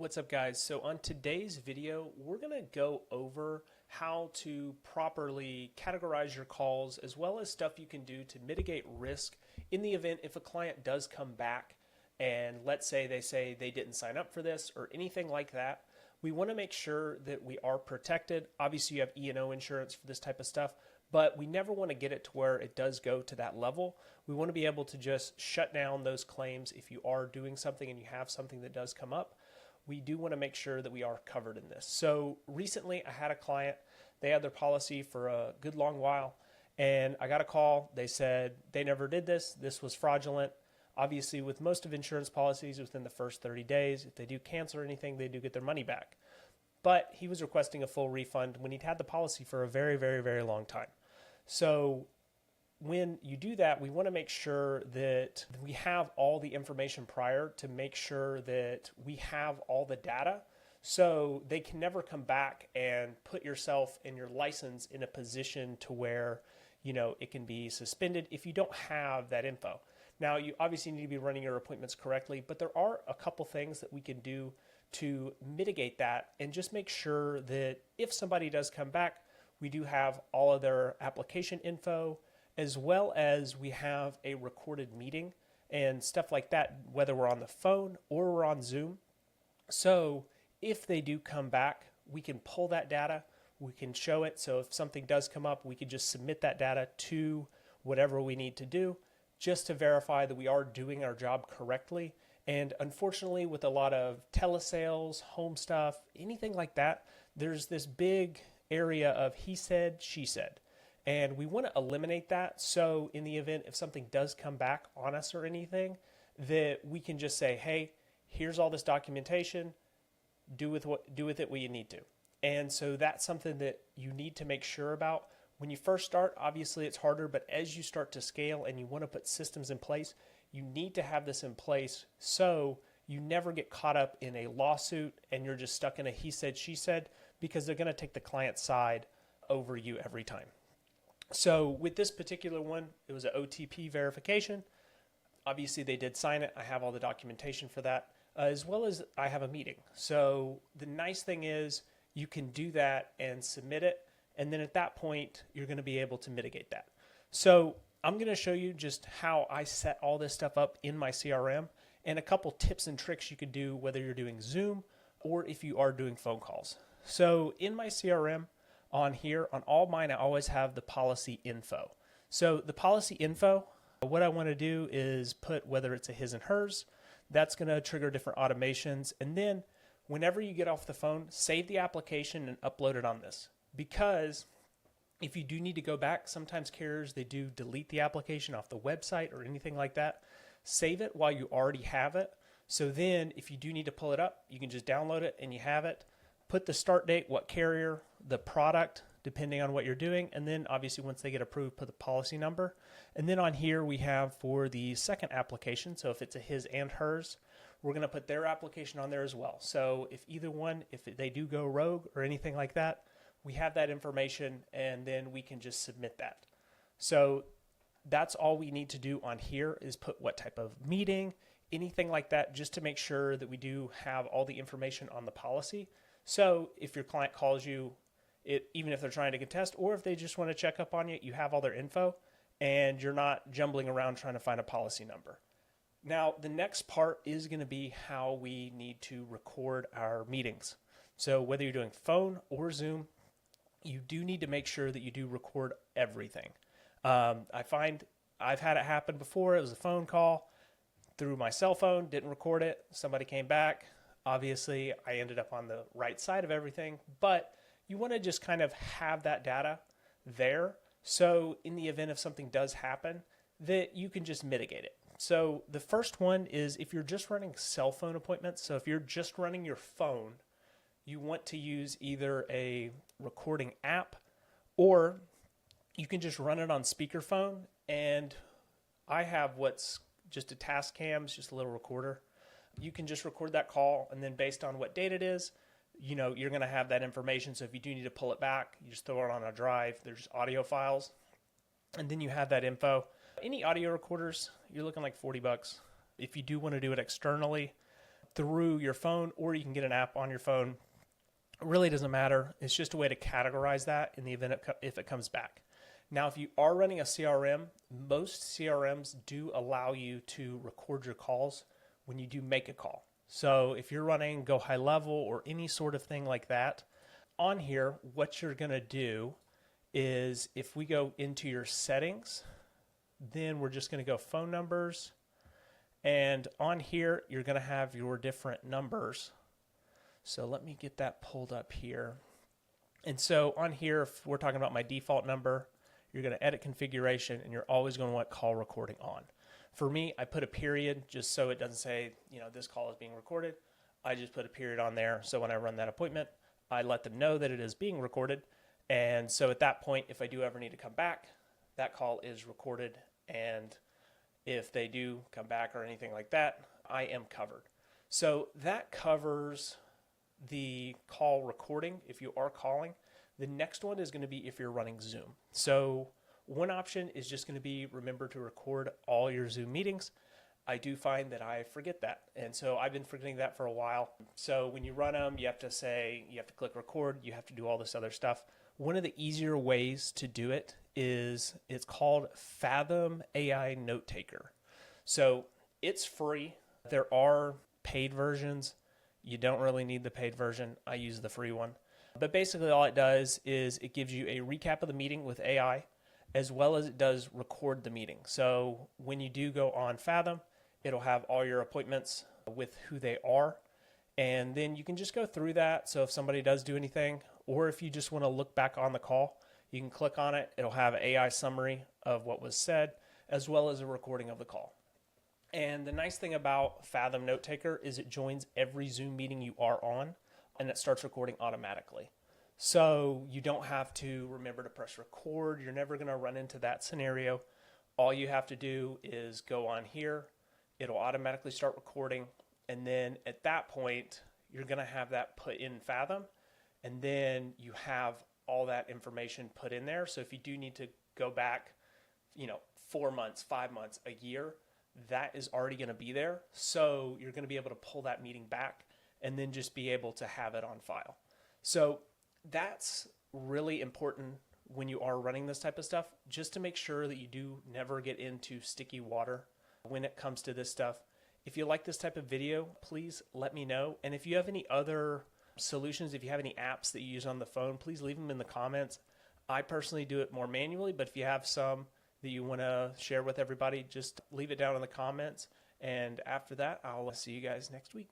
What's up, guys? So on today's video, we're going to go over how to properly categorize your calls as well as stuff you can do to mitigate risk in the event if a client does come back and let's say they didn't sign up for this or anything like that. We want to make sure that we are protected. Obviously, you have E&O insurance for this type of stuff, but we never want to get it to where it does go to that level. We want to be able to just shut down those claims if you are doing something and you have something that does come up. We do want to make sure that we are covered in this. So recently I had a client, they had their policy for a good long while, and I got a call. They said they never did this. This was fraudulent. Obviously, with most of insurance policies, within the first 30 days, if they do cancel or anything, they do get their money back. But he was requesting a full refund when he'd had the policy for a very, very, very long time. So when you do that, we want to make sure that we have all the information prior to make sure that we have all the data so they can never come back and put yourself and your license in a position to where, it can be suspended if you don't have that info. Now, you obviously need to be running your appointments correctly, but there are a couple things that we can do to mitigate that and just make sure that if somebody does come back, we do have all of their application info, as well as we have a recorded meeting and stuff like that, whether we're on the phone or we're on Zoom. So if they do come back, we can pull that data, we can show it. So if something does come up, we can just submit that data to whatever we need to do just to verify that we are doing our job correctly. And unfortunately, with a lot of telesales, home stuff, anything like that, there's this big area of he said, she said. And we want to eliminate that. So in the event if something does come back on us or anything, that we can just say, hey, here's all this documentation, do with it what you need to. And so that's something that you need to make sure about. When you first start, obviously it's harder, but as you start to scale and you want to put systems in place, you need to have this in place so you never get caught up in a lawsuit and you're just stuck in a he said, she said, because they're going to take the client's side over you every time. So with this particular one, it was an OTP verification. Obviously, they did sign it. I have all the documentation for that, as well as I have a meeting. So the nice thing is you can do that and submit it. And then at that point, you're going to be able to mitigate that. So I'm going to show you just how I set all this stuff up in my CRM and a couple tips and tricks you could do whether you're doing Zoom or if you are doing phone calls. So in my CRM, on here, on all mine, I always have the policy info. So the policy info, what I want to do is put whether it's a his and hers. That's going to trigger different automations. And then whenever you get off the phone, save the application and upload it on this. Because if you do need to go back, sometimes carriers, they do delete the application off the website or anything like that. Save it while you already have it. So then if you do need to pull it up, you can just download it and you have it. Put the start date, what carrier, the product, depending on what you're doing. And then obviously once they get approved, put the policy number. And then on here we have for the second application. So if it's a his and hers, we're going to put their application on there as well. So if either one, if they do go rogue or anything like that, we have that information and then we can just submit that. So that's all we need to do on here is put what type of meeting, anything like that, just to make sure that we do have all the information on the policy. So if your client calls you, even if they're trying to contest or if they just want to check up on you, you have all their info and you're not jumbling around trying to find a policy number. Now, the next part is going to be how we need to record our meetings. So whether you're doing phone or Zoom, you do need to make sure that you do record everything. I find I've had it happen before. It was a phone call through my cell phone, didn't record it. Somebody came back. Obviously, I ended up on the right side of everything, but you want to just kind of have that data there. So in the event if something does happen, that you can just mitigate it. So the first one is if you're just running cell phone appointments. So if you're just running your phone, you want to use either a recording app or you can just run it on speakerphone. And I have what's just a task cam, it's just a little recorder. You can just record that call, and then based on what date it is, you're going to have that information. So if you do need to pull it back, you just throw it on a drive. There's audio files, and then you have that info. Any audio recorders, you're looking like $40. If you do want to do it externally, through your phone, or you can get an app on your phone. It really doesn't matter. It's just a way to categorize that in the event if it comes back. Now, if you are running a CRM, most CRMs do allow you to record your calls when you do make a call. So if you're running Go High Level or any sort of thing like that, on here, what you're going to do is if we go into your settings, then we're just going to go phone numbers. And on here, you're going to have your different numbers. So let me get that pulled up here. And so on here, if we're talking about my default number, you're going to edit configuration, and you're always going to want call recording on. For me, I put a period just so it doesn't say, this call is being recorded. I just put a period on there. So when I run that appointment, I let them know that it is being recorded. And so at that point, if I do ever need to come back, that call is recorded. And if they do come back or anything like that, I am covered. So that covers the call recording if you are calling. The next one is going to be if you're running Zoom. So one option is just going to be remember to record all your Zoom meetings. I do find that I forget that. And so I've been forgetting that for a while. So when you run them, you have to click record, you have to do all this other stuff. One of the easier ways to do it is it's called Fathom AI Note Taker. So it's free. There are paid versions. You don't really need the paid version. I use the free one. But basically all it does is it gives you a recap of the meeting with AI, as well as it does record the meeting. So when you do go on Fathom, it'll have all your appointments with who they are. And then you can just go through that. So if somebody does do anything, or if you just want to look back on the call, you can click on it. It'll have an AI summary of what was said, as well as a recording of the call. And the nice thing about Fathom Note Taker is it joins every Zoom meeting you are on, and it starts recording automatically. So you don't have to remember to press record. You're never going to run into that scenario. All you have to do is go on here. It'll automatically start recording. And then at that point, you're going to have that put in Fathom. And then you have all that information put in there. So if you do need to go back, 4 months, 5 months, a year, that is already going to be there. So you're going to be able to pull that meeting back and then just be able to have it on file. So that's really important when you are running this type of stuff, just to make sure that you do never get into sticky water when it comes to this stuff. If you like this type of video, please let me know. And if you have any other solutions, if you have any apps that you use on the phone, please leave them in the comments. I personally do it more manually, but if you have some that you want to share with everybody, just leave it down in the comments. And after that, I'll see you guys next week.